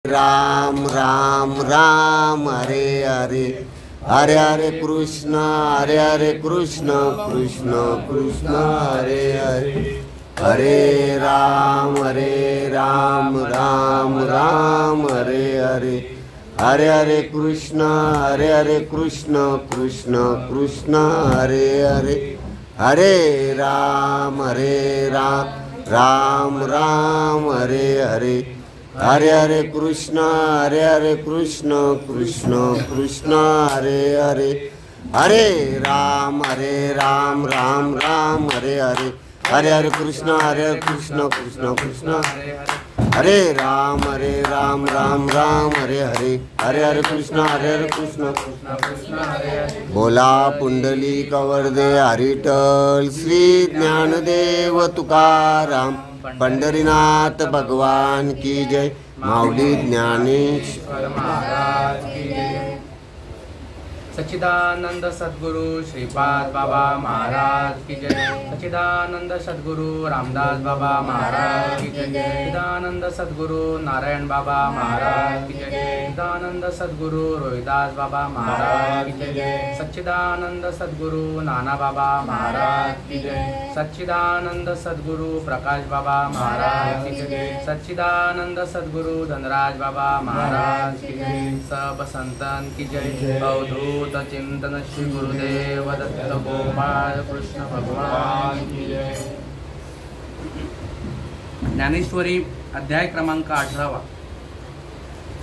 राम राम राम हरे हरे हरे हरे कृष्ण कृष्ण कृष्ण हरे हरे हरे राम राम राम हरे हरे हरे हरे कृष्ण कृष्ण कृष्ण हरे हरे हरे राम राम राम हरे हरे हरे हरे कृष्ण कृष्ण कृष्ण हरे हरे हरे राम राम राम हरे हरे हरे हरे कृष्ण कृष्ण कृष्ण हरे राम राम राम हरे हरे हरे हरे कृष्ण बोला पुंडली कवर्दे हरिटल श्री ज्ञानदेव तुकाराम पंढरीनाथ भगवान की जय। माऊली ज्ञानेश्वर महाराज की जय। सच्चिदानंद सद्गुरु श्रीपाद बाबा महाराज की जय। सच्चिदानंद सद्गुरु रामदास बाबा महाराज की जय। सच्चिदानंद सद्गुरु नारायण बाबा महाराज की जय। सच्चिदानंद सद्गुरु रोहिदास बाबा महाराज की जय। सच्चिदानंद सद्गुरु नाना बाबा महाराज की जय। सच्चिदानंद सद्गुरु प्रकाश बाबा महाराज की जय। सच्चिदानंद सद्गुरु धनराज बाबा महाराज की जय। सब संतन की जय। अवधूत चिंतन श्री गुरुदेव दत्त गोपाल कृष्ण भगवान की जय। ज्ञानेश्वरी अध्याय क्रमांक 18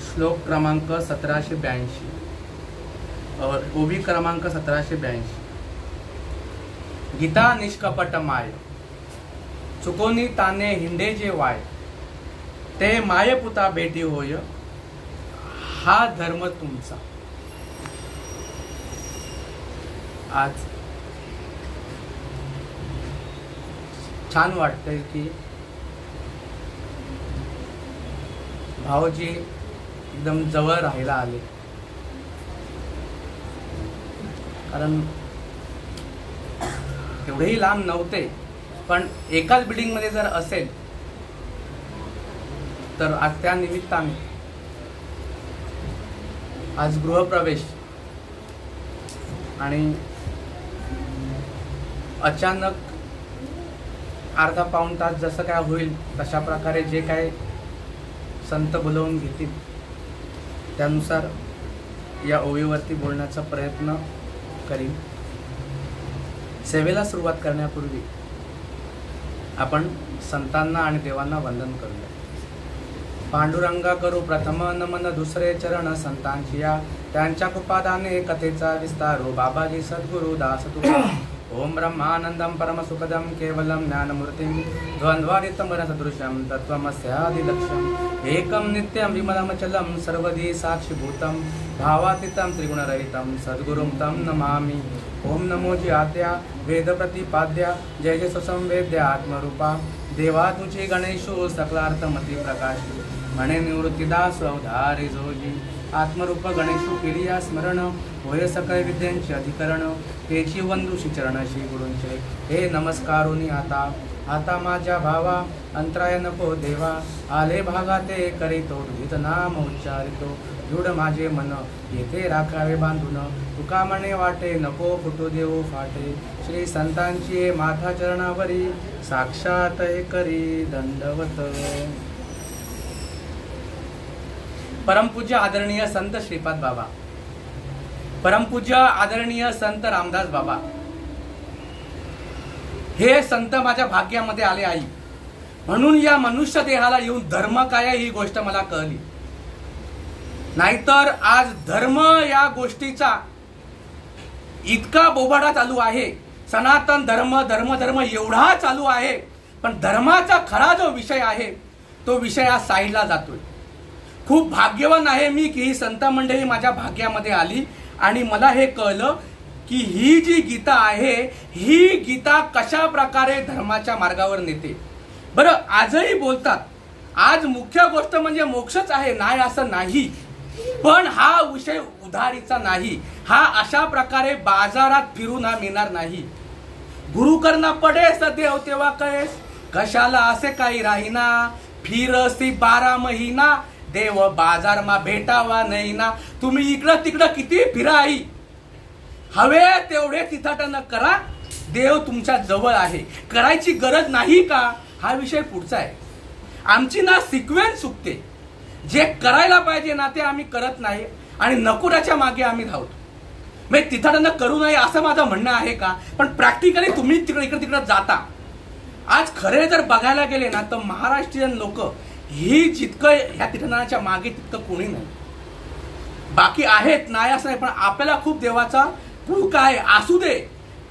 श्लोक क्रमांक 1782 और ओवी क्रमांक 1782। गीता निष्कपट माय चुकोनी ताने हिंडे जे वाय ते माय पुता बेटी होय हा धर्म तुमचा। आज छान वाटतंय की भाऊजी एकदम जवळ राहायला आले, कारण एवढेही लांब नव्हते, पण एकाच बिल्डिंग मध्ये जर असेल तर आज त्या निमित्ताने आज गृहप्रवेश आणि अचानक अर्धा पाऊण तास जसं काय होईल तशा प्रकारे जे काय संत बोलवून घेतील त्यानुसार या ओवीवरती बोलण्याचा प्रयत्न करीन। सेवेला सुरुवात करण्यापूर्वी आपण संतांना आणि देवांना वंदन करूया। पांडुरंगा करू प्रथम नमन दुसरे चरण संतांची या त्यांच्या कृपादाने कथेचा विस्तारो बाबाजी सद्गुरु दास तुका। ओम ब्रह्मानंदम परम सुखदम केवलम ज्ञानमूर्तिम द्वंद्वादितम सदृशम तत्त्वमस्यादिलक्ष्यम एकम नित्यम विमलमचलम सर्वधी साक्षिभूतम भावातीतम त्रिगुणरहितम सद्गुरुं तम नमामि। ओम नमो जी आद्या वेद प्रतिपाद्या जय जय सुसंवेद्य आत्मरूपा देवा तुझे गणेशो सकलार्थमती प्रकाशी म्हणे निवृत्तीदास अवधारी जोजी। आत्मरूप गणेशू किरिया स्मरण होय सकळ विद्यांचे अधिकरण तेची वंदुषी चरण श्री गुरूंचे हे नमस्कारोनी आता माझ्या भावा अंतराय नको देवा आले भागाते करीतो दुधित नाम उच्चारितो दृढ माझे मन येथे राखावे बांधून तुका म्हणे वाटे नको फुटू देऊ फाटे श्री संतांची माथा चरणावरी साक्षात हे करी दंडवत। परमपूज्य आदरणीय संत श्रीपाद बाबा, परमपूज्य आदरणीय संत रामदास बाबा हे संत माझ्या भाग्यामध्ये आले आई, म्हणून या मनुष्य देहाला येऊन धर्म काय ही गोष्ट मला कळली। नाहीतर आज धर्म या गोष्टीचा इतका बोबाडा चालू आहे, सनातन धर्म धर्म धर्म एवढा चालू आहे, पण धर्माचा खरा जो विषय आहे तो विषय आज साईडला जातोय। खूप भाग्यवान आहे मी की ही संत मंडळी माझ्या भाग्यामध्ये आली आणि मला हे कळलं की ही जी गीता आहे ही गीता कशा प्रकारे धर्माच्या मार्गावर नेते। बरं, आजही बोलतात आज मुख्य गोष्ट म्हणजे मोक्षच आहे, नाही असं नाही, पण हा विषय उधारीचा नाही, हा अशा प्रकारे बाजारात फिरून हा मिळणार नाही। गुरु करना पडे सदेव तेव्हा कळेस कशाला असे काही राहीना फिरसी 12 महिना देव बाजारमा भेटावा नाही ना. तुम्ही इकडं तिकडं किती फिरा आई, हवे तेवढे तीर्थाटन करा, देव तुमच्या जवळ आहे. करायची गरज नाही का, हा विषय पुढचा आहे. आमची ना सिक्वेन्स चुकते. जे करायला पाहिजे ना ते आम्ही करत नाही आणि नको त्याच्या मागे आम्ही धावतो. म्हणजे तीर्थाटन करू नये असं माझं म्हणणं आहे का, पण प्रॅक्टिकली तुम्ही तिकडे इकडे तिकडे जाता. आज खरे जर बघायला गेले ना तर महाराष्ट्रीयन लोक ही जितकं ह्या तीर्थाटनाच्या मागे तितकं कोणी नाही. बाकी आहेत नाही असं नाही, पण आपल्याला खूप देवाचा पुळका आहे, असू दे,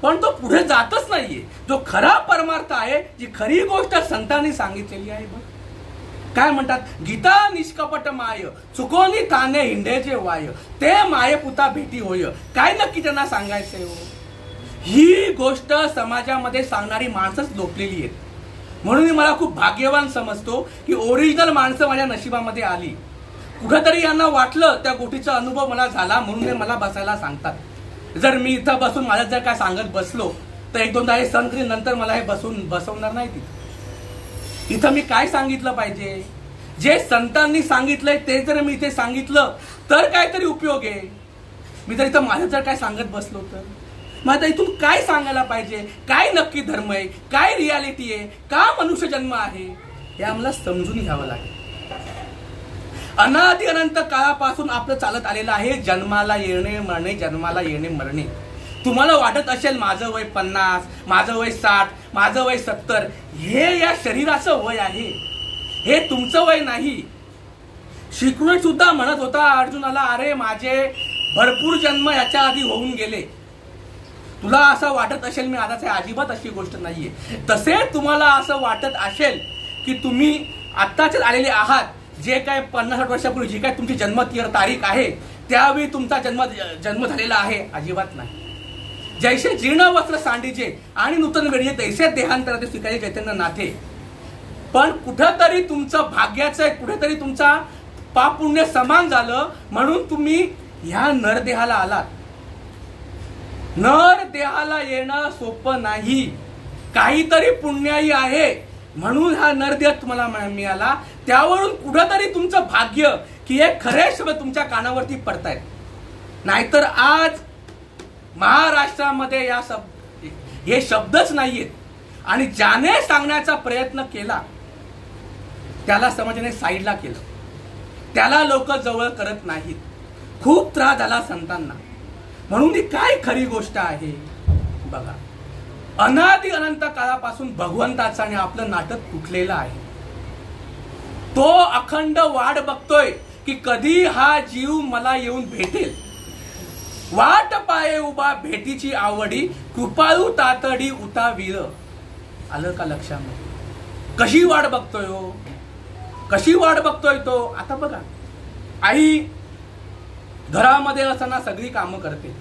पण तो पुढे जातच नाहीये. जो खरा परमार्थ आहे, जी खरी गोष्ट संतांनी सांगितलेली आहे. बघ काय म्हणतात, गीता निष्कपट माय चुकोनी ताने हिंडेचे वाय, ते माये पुता भेटी होय. काय नक्की त्यांना सांगायचंय हो. ही गोष्ट समाजामध्ये सांगणारी माणसंच लोकलेली आहेत. म्हणून मी मला खूप भाग्यवान समजतो की ओरिजिनल माणसं माझ्या नशिबामध्ये आली. कुठेतरी यांना वाटलं, त्या गोष्टीचा अनुभव मला झाला, म्हणून ते मला बसायला सांगतात. जर मी इथं बसून मला जर काय सांगत बसलो तर एक दोनदा हे सण करीन, नंतर मला हे बसवणार नाही. इथं मी काय सांगितलं पाहिजे, जे संतांनी सांगितलंय ते जर मी इथे सांगितलं तर काहीतरी उपयोग आहे. मी जर इथं माझं जर काय सांगत बसलो तर मग आता इथून काय सांगायला पाहिजे, काय नक्की धर्म आहे, काय रियालिटी आहे, का मनुष्य जन्म आहे, हे आम्हाला समजून घ्यावं लागेल. अनादि अनंत काळापासून आपलं चालत आलेलं आहे जन्माला येणे मरणे, जन्माला येणे मरणे. तुम्हाला वाटत असेल माझं वय 50, माझं वय 60, माझं वय 70, हे या शरीराचं वय आहे, हे तुमचं वय नाही. श्रीकृष्ण सुद्धा म्हणत होता अर्जुनाला, अरे माझे भरपूर जन्म याच्या आधी होऊन गेले. तुला असं वाटत असेल मी आताच आहे, अजिबात अशी गोष्ट नाहीये. तसे तुम्हाला असं वाटत असेल की तुम्ही आत्ताच आलेले आहात, जे काय 50-60 वर्षापूर्वी जी काय तुमची जन्म तारीख आहे त्यावेळी तुमचा जन्म झालेला आहे, अजिबात नाही. जैसे जीर्ण वस्त्र सांडीचे आणि नूतन वेळी तैसे देहांतर ते स्वीकारे चैतन्य नाथे. पण कुठंतरी तुमचं भाग्याचं, कुठेतरी तुमचा पाप पुण्य समान झालं म्हणून तुम्ही ह्या नरदेहाला आलात. नर देहाला येणं सोपं नाही, काहीतरी पुण्याई आहे म्हणून हा नरदेह तुम्हाला मिळाला. त्यावरून कुठंतरी तुमचं भाग्य की एक खरे शब्द तुमच्या कानावरती पडतायत. नाहीतर आज महाराष्ट्रामध्ये हे शब्दच नाहीयेत. आणि ज्याने सांगण्याचा प्रयत्न केला त्याला समाजाने साईडला केलं, त्याला लोक जवळ करत नाहीत. खूप त्रास झाला संतांना. म्हणून ही काय खरी गोष्ट आहे बघा, अनादि अनंत काळापासून भगवंताचं आणि आपलं नाटक तुटलेलं आहे. तो अखंड वाट बघतोय की कधी हा जीव मला येऊन भेटेल. वाट पाये उभा भेटीची आवडी, कृपाळू तातडी उतावीर. आलं का लक्षामध्ये? कशी वाट बघतोय हो, कशी वाट बघतोय तो. आता बघा, आई घरामध्ये असताना सगळी कामं करते,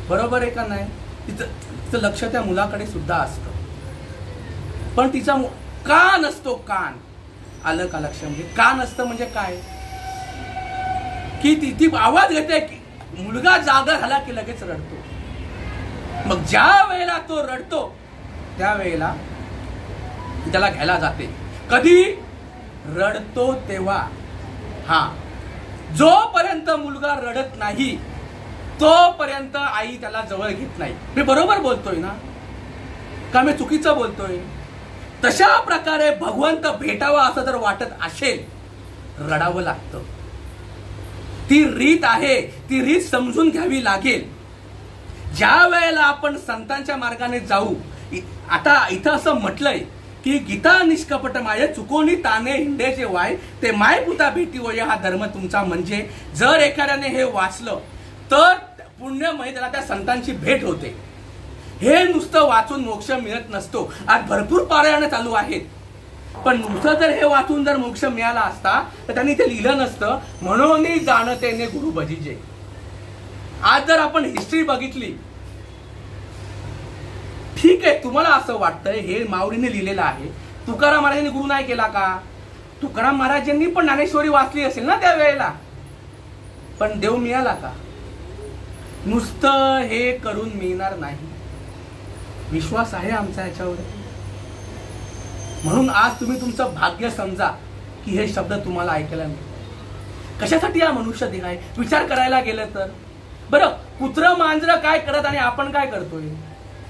बरोबर आहे का नाही? तिचं लक्ष त्या मुलाकडे सुद्धा असतं, पण तिचा का नसतो कान. आलं का लक्षामध्ये? का नसतं म्हणजे काय की ती आवाज घेते की मुलगा जागा झाला की लगेच रडतो. मग ज्या वेळेला तो रडतो त्यावेळेला त्याला घ्यायला जाते. कधी रडतो तेव्हा. हा, जोपर्यंत मुलगा रडत नाही तोपर्यंत आई त्याला जवळ घेत नाही. मी बरोबर बोलतोय ना का मी चुकीचं बोलतोय? तशा प्रकारे भगवंत भेटावा असं जर वाटत असेल, रडावं लागतं. ती रीत आहे, ती रीत समजून घ्यावी लागेल. ज्या वेळेला आपण संतांच्या मार्गाने जाऊ, आता इथं असं म्हटलंय की गीता निष्कपट माय चुकोनी ताने हिंडेचे वाय, ते माय पुता भेटी होय हा धर्म तुमचा. म्हणजे जर एखाद्याने हे वाचलं तर पुण्यमय त्याला त्या संतांची भेट होते. हे नुसतं वाचून मोक्ष मिळत नसतो. आज भरपूर पारायण चालू आहेत, पण नुसतं जर हे वाचून जर मोक्ष मिळाला असता तर त्यांनी ते लिहिलं नसतं. म्हणून जाणतेने गुरु भजीजे. आज जर आपण हिस्ट्री बघितली, ठीक आहे तुम्हाला असं वाटतंय हे माऊलीने लिहिलेलं आहे, तुकाराम महाराजांनी गुरु नाही केला का? तुकाराम महाराजांनी पण ज्ञानेश्वरी वाचली असेल ना त्यावेळेला, पण देव मिळाला का? नुसतं हे करून मिळणार नाही. विश्वास आहे आमचा याच्यावर. म्हणून आज तुम्ही तुमचं भाग्य समजा. की हे शब्द तुम्हाला ऐकायला मिळतात. कशासाठी हा मनुष्य देह आहे विचार करायला गेलं तर. बरं, कुत्रं मांजरं काय करत आणि आपण काय करतोय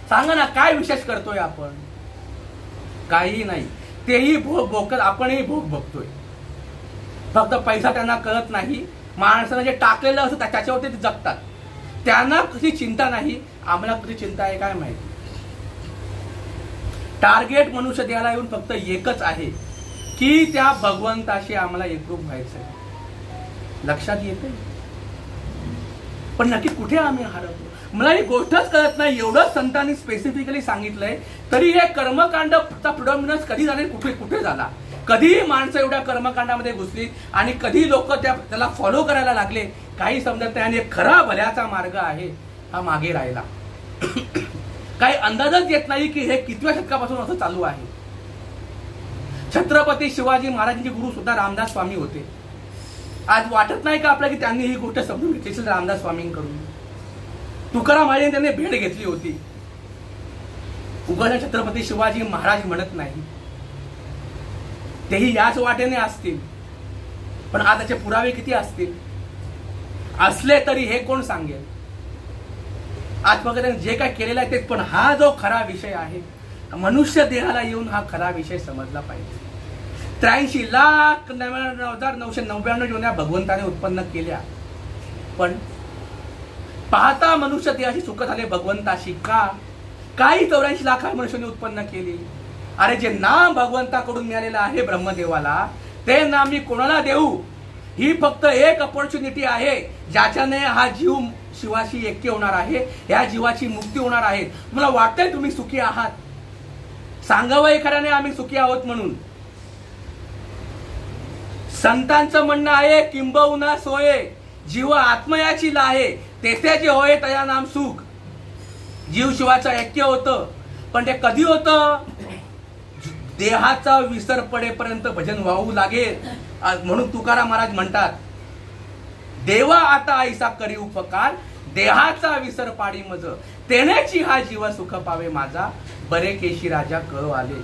सांगा ना. काय विशेष करतोय आपण? काही नाही. तेही भोग भोगत, आपणही भोग भोगतोय. फक्त पैसा त्यांना कळत नाही. माणसानं जे टाकलेलं असतं त्याच्यावरती ते जगतात. त्यांना कशी चिंता नाही, आम्हाला कशी चिंता आहे काय माहिती. टार्गेट मनुष्य देहाला येऊन फक्त एकच आहे की त्या भगवंताशी आम्हाला एकरूप व्हायचंय. लक्षात येते? पण नक्की कुठे आम्ही हरवतो मला ही गोष्टच कळत नाही. एवढं संतांनी स्पेसिफिकली सांगितलंय तरी हे कर्मकांडचा प्रिडॉमिनन्स कधी झाले, कुठे कुठे झाला, कधी माणसं एवढ्या कर्मकांडामध्ये घुसली आणि कधी लोक त्याला फॉलो करायला लागले काही समजत नाही. आणि खरा भल्याचा मार्ग आहे हा मागे राहिला. काही अंदाजच येत नाही की हे कितव्या शतकापासून असं चालू आहे. छत्रपती शिवाजी महाराजांचे गुरु सुद्धा रामदास स्वामी होते. आज वाटत नाही का आपल्याला की त्यांनी ही गोष्ट समजून घेतली असेल रामदास स्वामींकडून. तुकाराम महाराजांनी त्यांनी भेट घेतली होती. उगाच छत्रपती शिवाजी महाराज म्हणत नाही, तेही याच वाटेने असतील. पण आज त्याचे पुरावे किती असतील? असले तरी हे कोण सांगेल? आज बघा त्यांनी जे काय केलेलं आहे तेच. पण हा जो खरा विषय आहे मनुष्य देहाला येऊन हा खरा विषय समजला पाहिजे. 83,99,999 योन्या भगवंताने उत्पन्न केल्या, पण पाहता मनुष्य देहाची सुख झाले भगवंताशी का? काही 84 लाख मनुष्याने उत्पन्न केली. अरे जे नाम भगवंताकडून मिळालेलं आहे ब्रह्मदेवाला ते नाम मी कोणाला देऊ? ही फक्त एक अपॉर्च्युनिटी आहे ज्याच्याने हा जीव शिवाशी ऐक्य होणार आहे, या जीवाची मुक्ती होणार आहे. मला वाटतंय तुम्ही सुखी आहात? सांगावं एखाद्याने आम्ही सुखी आहोत म्हणून. संतांचं म्हणणं आहे किंबहुना सोये जीव आत्मयाची लाहे तेथे जे होय तया नाम सुख. जीव शिवाचं ऐक्य होतं, पण ते कधी होतं? देहाचा विसर पडेपर्यंत भजन वाहू लागेल. म्हणून तुकाराम महाराज म्हणतात, देवा आता ऐसा करी उपकार देहाचा विसर पाडी मज तेनेची हा जीव सुख पावे माझा बरे केशी राजा कळ आले.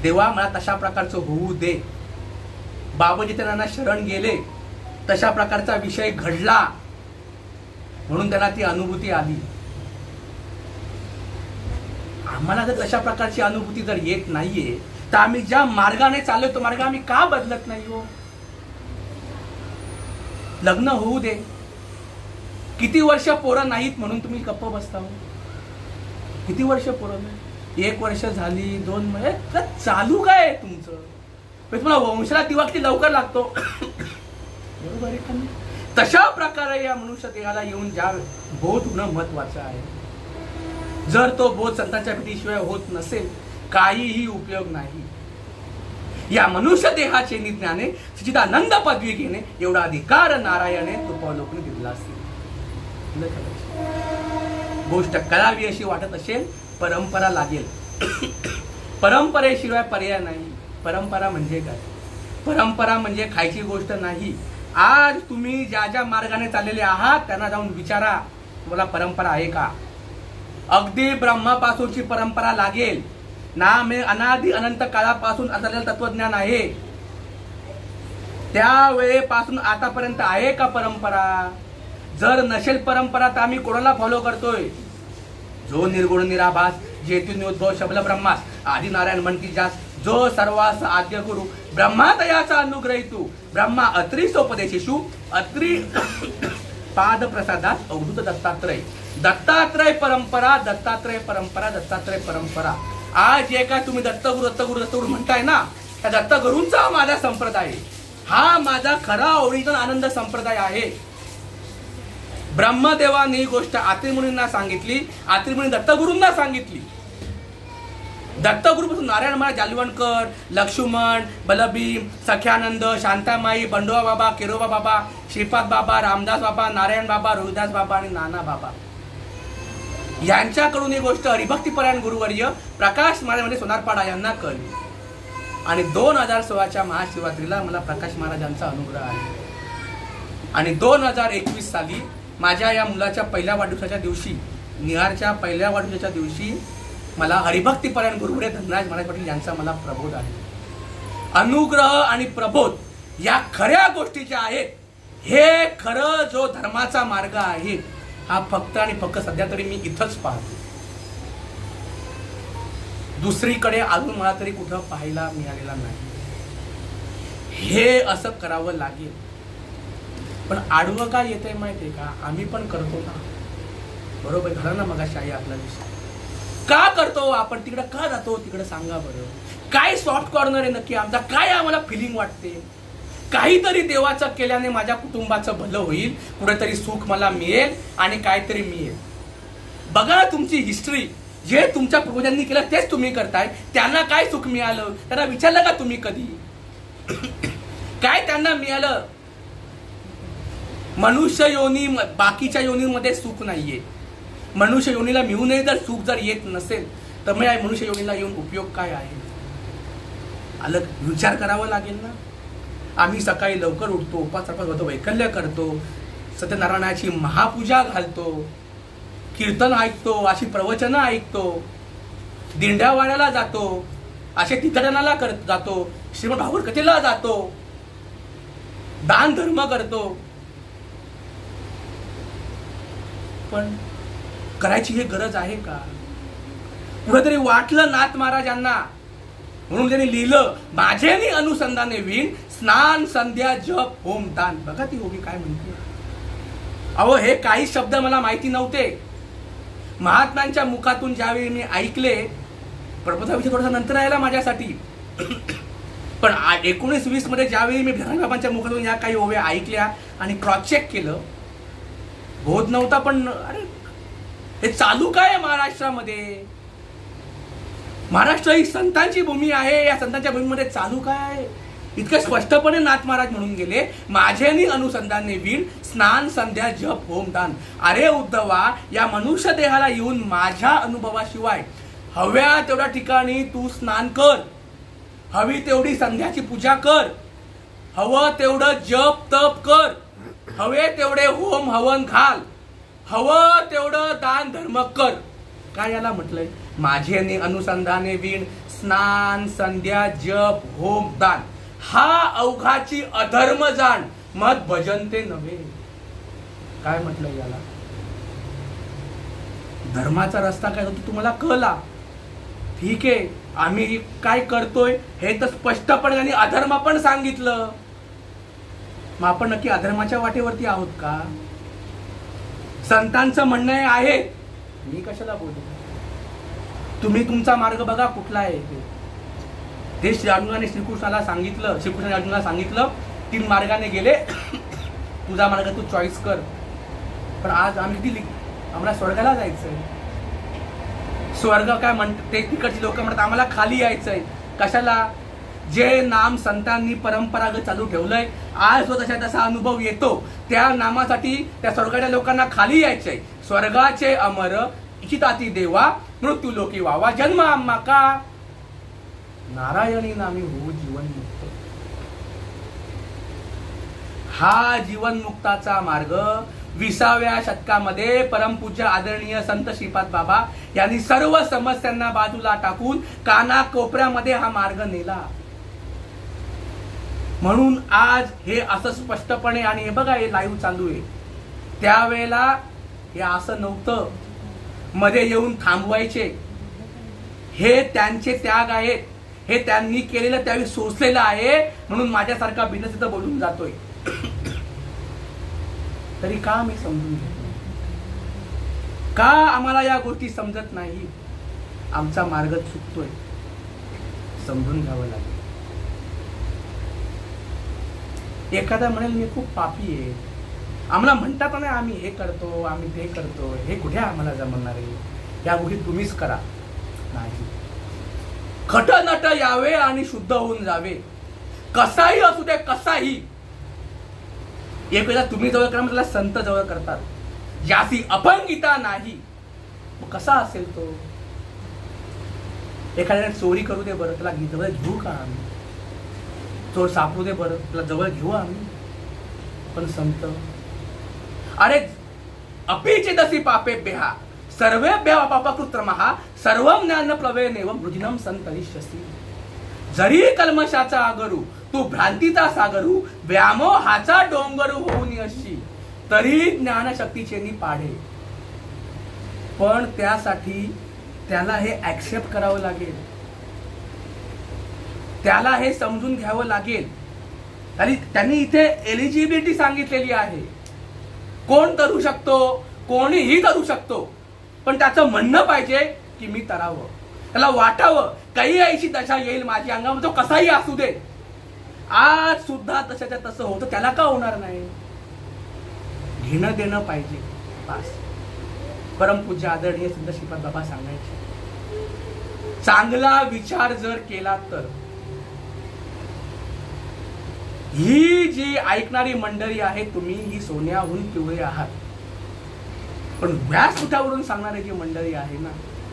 देवा मला तशा प्रकारचं होऊ दे. बाबाजी त्यांना शरण गेले, तशा प्रकारचा विषय घडला म्हणून त्यांना ती अनुभूती आली. आम्हाला जर तशा प्रकारची अनुभूती जर येत नाहीये तर आम्ही ज्या मार्गाने चाललोय तो मार्ग आम्ही का बदलत नाही हो? लग्न होऊ दे. किती वर्ष पोरं नाहीत म्हणून तुम्ही गप्प बसता हो? किती वर्ष पोरं नाही? 1 वर्ष झाली, 2 महिने चालू काय तुमचं? तुम्हाला वंशाला दिवा किती लवकर लागतो. बरोबर आहे का नाही? तशा प्रकारे या मनुष्य देहाला येऊन ज्या बोध होणं महत्वाचं आहे. जर तो बोध संतांच्या भेटीशिवाय होत नसेल काहीही उपयोग नाही. या मनुष्य देहाचे निज्ञाने सच्चिदानंद पदवी घेणे एवढा अधिकार नारायणे तुपवलोकने दिला असेल. गोष्ट करावी अशी वाटत असेल परंपरा लागेल. परंपरेशिवाय पर्याय नाही. परंपरा म्हणजे काय? परंपरा म्हणजे खायची गोष्ट नाही. आज तुम्ही ज्या ज्या मार्गाने चाललेले आहात त्यांना जाऊन विचारा तुम्हाला परंपरा आहे का? अगदी ब्रह्मापासूनची परंपरा लागेल. नाम हे अनादि अनंत काळापासून असलेलं तत्वज्ञान आहे. त्यावेळेपासून आतापर्यंत आहे का परंपरा? जर नसेल परंपरा तर आम्ही कोणाला फॉलो करतोय? जो निर्गुण निराभास जेतुन्योद्भव शबल ब्रह्मास आदि नारायण म्हणती जास जो सर्वास आद्य गुरु ब्रह्मा तयाचा अनुग्रहितू ब्रह्मा अत्रीसोपदेशेषु अत्री पाद प्रसादात अवधूत दत्तात्रय. दत्तात्रय परंपरा, दत्तात्रय परंपरा, दत्तात्रय परंपरा. आज जे काय तुम्ही दत्तगुरु दत्तगुरु दत्तगुरु म्हणताय ना, त्या दत्तगुरूंचा माझा संप्रदाय, हा माझा खरा ओरिजिनल आनंद संप्रदाय आहे. ब्रह्मदेवाने ही गोष्ट आत्री मुनींना सांगितली, आत्री मुनी दत्तगुरूंना सांगितली. दत्तगुरूपासून नारायण महाराज जालवणकर, लक्ष्मण, बलभीम, सख्यानंद, शांतामाई, बंडोबा बाबा, केरोबा बाबा, श्रीपाद बाबा, रामदास बाबा, नारायण बाबा, रोहिदास बाबा आणि नाना बाबा यांच्याकडून ही गोष्ट हरिभक्तीपरायण गुरुवर्य प्रकाश महाराज सोनारपाडा यांना कळली. आणि 2016च्या महाशिवरात्रीला मला प्रकाश महाराजांचा अनुग्रह आहे. आणि 2021 साली माझ्या या मुलाच्या पहिल्या वाढदिवसाच्या दिवशी, निहारच्या पहिल्या वाढदिवसाच्या दिवशी मला हरिभक्तीपरायण गुरुवर्य धनराज महाराज पाटील यांचा मला प्रबोध आहे. अनुग्रह आणि प्रबोध या खऱ्या गोष्टी ज्या आहेत, हे खरं जो धर्माचा मार्ग आहे, हा फक्त आणि फक्त सध्या तरी मी इथंच पाहतो. दुसरीकडे अजून मला तरी कुठं पाहायला मिळालेला नाही. हे असं करावं लागेल. पण आडवं काय येतंय माहितीये का? आम्ही पण करतो ना, बरोबर झालं ना मगाशी आई आपला विषय. का करतो आपण? तिकडे का जातो? तिकडे सांगा बरं. काय सॉफ्ट कॉर्नर आहे नक्की आमचा? काय आम्हाला फिलिंग वाटते? काहीतरी देवाचं केल्याने माझ्या कुटुंबाचं भलं होईल, कुठेतरी सुख मला मिळेल आणि काहीतरी मिळेल. बघा तुमची हिस्ट्री, जे तुमच्या पूर्वजांनी केलं तेच तुम्ही करताय. त्यांना काय सुख मिळालं? त्यांना विचारलं का तुम्ही कधी? काय त्यांना मिळालं? मनुष्य योनी, बाकीच्या योनीमध्ये सुख नाहीये. मनुष्य योनीला मिळूनही जर सुख जर येत नसेल तर मग या मनुष्य योनीला येऊन उपयोग काय आहे? अलग विचार करावा लागेल ना. आम्ही सकाळी लवकर उठतो, उपास होतो, वैकल्य करतो, सत्यनारायणाची महापूजा घालतो, कीर्तन ऐकतो, अशी प्रवचनं ऐकतो, दिंड्या वाड्याला जातो, असे तीर्थटनाला जातो, श्रीमंत भागवत कथेला जातो, दान धर्म करतो. पण करायची हे गरज आहे का? कुठेतरी वाटलं नाथ महाराजांना, म्हणून त्यांनी लिहिलं, माझ्यानी अनुसंधाने विण स्नान संध्या जप होम दान. बघा ती ओवी काय म्हणते. अहो हे काही शब्द मला माहिती नव्हते. महात्म्यांच्या मुखातून ज्यावेळी मी ऐकले, प्रबोधा विषय थोडासा नंतर आला माझ्यासाठी, पण 1920 मध्ये ज्यावेळी मी बाबांच्या मुखातून या काही ओव्या ऐकल्या आणि क्रॉस चेक केलं, बोध नव्हता. पण अरे हे चालू काय महाराष्ट्रामध्ये? महाराष्ट्र ही संतांची भूमी आहे. या संतांच्या भूमीमध्ये चालू काय? इतकं स्पष्टपणे नाथ महाराज म्हणून गेले, माझ्यानी अनुसंधाने विण स्नान संध्या जप होम दान. अरे उद्धवा, या मनुष्य देहाला येऊन माझ्या अनुभवाशिवाय हव्या तेवढ्या ठिकाणी तू स्नान कर, हवी तेवढी संध्याची पूजा कर, हवं तेवढं जप तप कर, हवे तेवढे होम हवन घाल, हवं तेवढं दान धर्म कर. काय याला म्हटलंय? माझ्याने अनुसंधाने विण स्नान संध्या जप होम दान. हा अवघाची अधर्म जाण मत भजनते नव्हे. काय म्हटलंय याला? धर्माचा रस्ता काय होतो तुम्हाला कळला. ठीक आहे, आम्ही काय करतोय हे तर स्पष्टपणे आणि अधर्म पण सांगितलं. मग आपण नक्की अधर्माच्या वाटेवरती आहोत का? संतांचं म्हणणं आहे, मी कशाला बोलू? तुम्ही तुमचा मार्ग बघा कुठला आहे ते. श्री अर्जुनाने श्रीकृष्णाला सांगितलं, श्रीकृष्णाने अर्जुनाला सांगितलं, 3 मार्गाने गेले, तुझा मार्ग तू चॉईस कर. पण आज आम्ही दिली, आम्हाला स्वर्गाला जायचंय. स्वर्ग काय म्हणते? तिकडची लोक म्हणतात आम्हाला खाली यायचंय. कशाला? जे नाम संतांनी परंपरागत चालू ठेवलंय, आज जो तसा अनुभव येतो, त्या नामासाठी त्या स्वर्गाच्या लोकांना खाली यायचंय. स्वर्गाचे अमर इच्छिताती देवा मृत्यू लोकी वावा जन्म आम्हा का नारायणी नामी हो जीवन मुक्त. हा जीवनमुक्ताचा मार्ग 20व्या शतकामध्ये परमपूज्य आदरणीय संत श्रीपाद बाबा यांनी सर्व समस्यांना बाजूला टाकून कानाकोपऱ्यामध्ये हा मार्ग नेला. म्हणून आज हे असं स्पष्टपणे, आणि हे बघा हे लाईव्ह चालू आहे, त्यावेळेला हे असं नव्हतं. मध्ये येऊन थांबवायचे. हे त्यांचे त्याग आहेत, हे त्यांनी केलेलं त्यावेळी सोसलेलं आहे. म्हणून माझ्यासारखा बिनसिद्ध बोलून जातोय. तरी का मी समजून घेतो? का आम्हाला या गोष्टी समजत नाही? आमचा मार्ग चुकतोय, समजून घ्यावं लागेल. एखादा म्हणेल मी खूप पापी आहे, आम्हाला म्हणतात ना आम्ही हे करतो, आम्ही ते करतो, हे कुठे आम्हाला जमणार आहे? या गोष्टी तुम्हीच करा. नाही, खट नट यावे आणि शुद्ध होऊन जावे. कसाही असू दे, कसाही. एक वेळा तुम्ही जवळ करा, त्याला संत जवळ करतात. ज्याची अपंगिता नाही, कसा असेल तो? एखाद्याने चोरी करू दे बरं, त्याला जवळ घेऊ का आम्ही? चोर सापडू दे बरं, त्याला जवळ घेऊ आम्ही? पण संत, अरे अपीचे दसी पापे बेहा सर्वे बेहा पापकृत्रमहा सर्वम ज्ञान प्लवे नेवम रुजिनम संतरिष्यसी. जरी कल्मशाचा आगरू तू भ्रांतीचा सागरू व्यामोहाचा डोंगरू होऊन अशी तरी ज्ञानशक्तीचे नि पाढे. पण त्यासाठी त्याला हे ऍक्सेप्ट करावं लागेल, त्याला हे समजून घ्यावं लागेल. आणि त्यांनी इथे एलिजिबिलिटी सांगितलेली आहे. कोण करू शकतो, कोणीही करू शकतो, पण त्याचं म्हणणं पाहिजे की मी करावं, त्याला वाटावं काही ऐशी दशा येईल माझ्या अंगामध्ये, तो कसाही असू दे. आज सुद्धा तशाच्या तसं होतं, त्याला का होणार नाही. घेणं देणं पाहिजे बस. परमपूज्य आदरणीय संत श्रीपाद बाबा सांगायचे, चांगला विचार जर केला तर ही जी ऐकणारी मंडळी आहे, तुम्ही ही सोन्याहून पिवळे आहात. पण व्यासपीठावरून सांगणारी जी मंडळी आहे ना,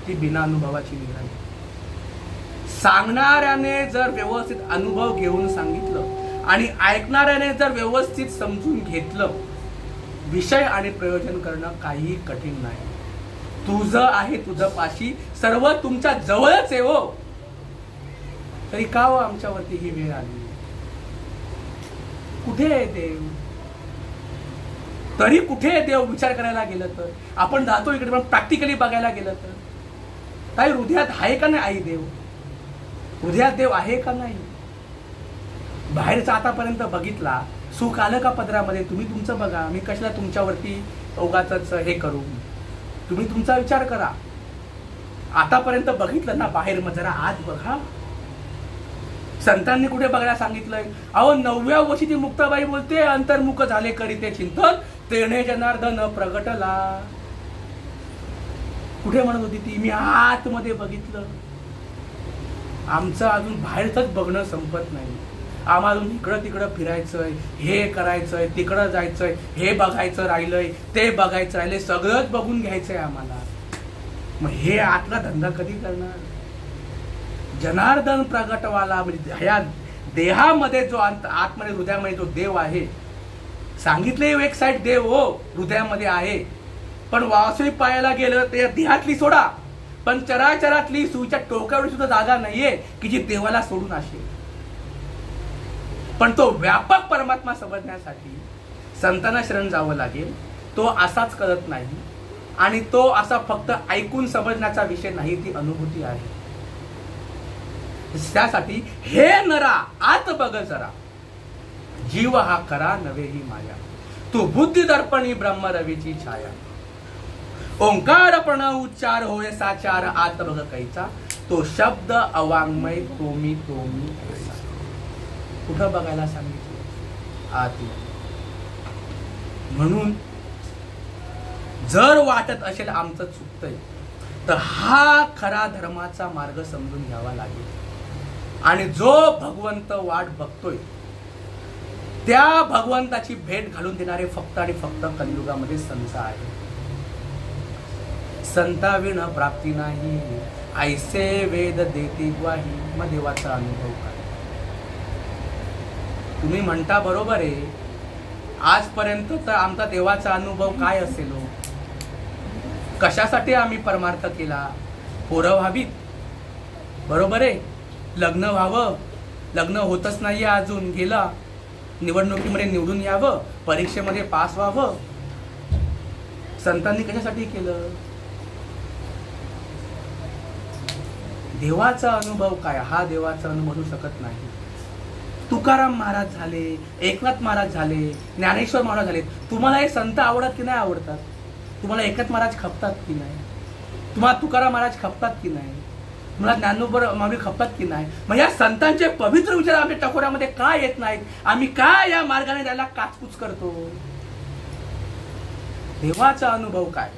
ती बिना अनुभवाची निघाली. सांगणाऱ्याने जर व्यवस्थित अनुभव घेऊन सांगितलं आणि ऐकणाऱ्याने जर व्यवस्थित समजून घेतलं, विषय आणि प्रयोजन करणं काही कठीण नाही. तुझं आहे तुझं पाशी, सर्व तुमच्या जवळच आहे हो. तरी का हो आमच्यावरती ही वेळ आली. कुठे आहे देव, तरी कुठे आहे देव. विचार करायला गेलं तर आपण जातो इकडे, पण प्रॅक्टिकली बघायला गेलं तर काही हृदयात आहे का नाही. आई देव हृदयात देव आहे का नाही. बाहेरचा आतापर्यंत बघितला, सुख आलं का पदरामध्ये. तुम्ही तुमचं बघा, मी कशाला तुमच्यावरती उगाचच हे करू. तुम्ही तुमचा विचार करा. आतापर्यंत बघितलं ना बाहेर, मग जरा आत बघा. संतांनी कुठे बघायला सांगितलंय. अहो 9व्या वर्षी ती मुक्ताबाई बोलते, अंतर्मुख झाले करीते चिंतन तेणे जनार्दन प्रगटला. कुठे म्हणत होती ती, मी आतमध्ये बघितलं. आमचं अजून बाहेरच बघणं संपत नाही. आम्हाला अजून इकडं तिकडं फिरायचंय, हे करायचंय, तिकडं जायचंय, हे बघायचं राहिलंय, ते बघायचं राहिलंय, सगळंच बघून घ्यायचंय आम्हाला. मग हे आतला धंदा कधी करणार. जनार्दन प्रगटवाला म्हणजे ह्या देहामध्ये जो आतमध्ये हृदयामध्ये जो देव आहे, सांगितले एक साईड देव हो हृदयामध्ये आहे, पण वास्तविक पाहायला गेलं तर देहातली सोडा, पण चराचरातली सुईच्या टोकावर सुद्धा जागा नाहीये की जी देवाला सोडून असेल. पण तो व्यापक परमात्मा समजण्यासाठी संतांना शरण जावं लागेल. तो असाच करत नाही आणि तो असा फक्त ऐकून समजण्याचा विषय नाही, ती अनुभूती आहे. त्यासाठी हे नरा आत बघ जरा, जीव हा खरा नव्हे ही माया, तू बुद्धी दर्पणी ब्रह्म रवीची छाया. ओंकार पण उच्चार होय साचार, आत बघ कैचा, तो शब्द अवाङ्मय तोमी तोमी ऐसा. कुठं बघायला सांगितलं, आत. म्हणून जर वाटत असेल आमचं चुकतंय, तर हा खरा धर्माचा मार्ग समजून घ्यावा लागेल. आणि जो भगवंत वाट बघतोय, त्या भगवंताची भेट घालून देणारे फक्त आणि फक्त कलियुगामध्ये संत आहे. संताविण प्राप्ती नाही, ऐसे वेद देती ग्वाही. मग देवाचा अनुभव काय. तुम्ही म्हणता बरोबर आहे, आजपर्यंत तर आमचा देवाचा अनुभव काय असेल. कशासाठी आम्ही परमार्थ केला, पोरं व्हावीत, बरोबर आहे, लग्न व्हावं, लग्न होतच नाहीये अजून, गेला निवडणुकीमध्ये निवडून यावं, परीक्षेमध्ये पास व्हावं. संतांनी कशासाठी केलं. देवाचा अनुभव काय, हा देवाचा अनुभव होऊ शकत नाही. तुकाराम महाराज झाले, एकनाथ महाराज झाले, ज्ञानेश्वर महाराज झाले. तुम्हाला हे संत आवडतात की नाही आवडतात. तुम्हाला एकनाथ महाराज खपतात की नाही, तुम्हाला तुकाराम महाराज खपतात की नाही, तुम्हाला ज्ञानोबर माऊली खपतात की नाही. मग या संतांचे पवित्र विचार आमच्या टकोऱ्यामध्ये का येत नाहीत. आम्ही काय या मार्गाने त्याला काचकूच करतो. देवाचा अनुभव काय.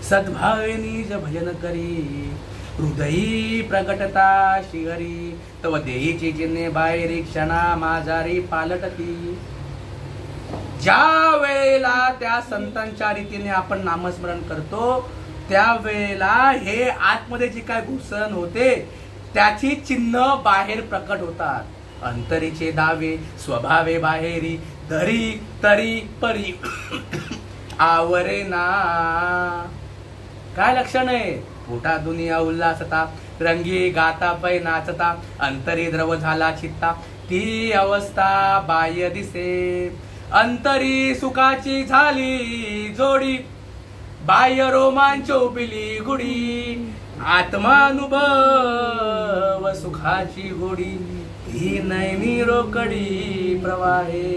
सद्भावे निज भजन करी, हृदयी प्रगटता श्रीहरी, तव देहीची चिन्हे बाहेरी क्षणा माझारी पालटती. ज्या वेळेला त्या संतांच्या रीतीने आपण नामस्मरण करतो, त्यावेळेला हे आतमध्ये जी काय घुसण होते त्याची चिन्ह बाहेर प्रकट होतात. अंतरीचे दावे स्वभावे बाहेरी, धरी तरी परी आवरे ना. काय लक्षण आहे. पोटा दुनिया उल्हासता रंगी गाता पै नाचता अंतरी द्रव झाला चित्ता ती अवस्था बाह्य दिसे अंतरी सुखाची झाली जोडी बाह्य रोमांच उपिली गुडी आत्मानुभव सुखाची गोडी ही नैनी रोकडी प्रवाहे.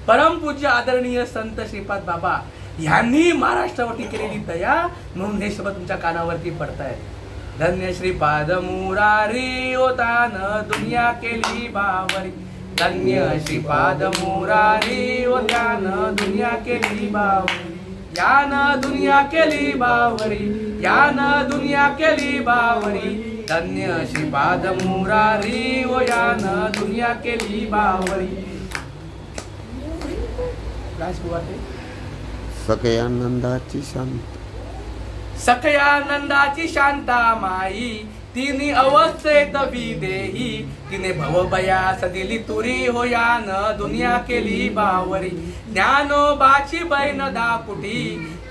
परमपूज्य आदरणीय संत श्रीपाद बाबा यांनी महाराष्ट्रावरती केलेली दया म्हणून हे शब्द तुमच्या कानावरती पडतायत. धन्य श्रीपाद मुरारी ओतान दुनिया केली बावरी धन्य श्रीपाद मुरारी ओतान दुनिया केली बावरी यान दुनिया केली बावरी यान दुनिया केली बावरी धन्य श्रीपाद मुरारी ओ यान दुनिया केली बावरी. सकयानंदाची शांत सकयानंदाची शांता माई तिने अवस्थेत विदेही तिने भवभयास दिली तुरी हो यान दुनिया केली बावरी ज्ञानोबाची बहीण दापुटी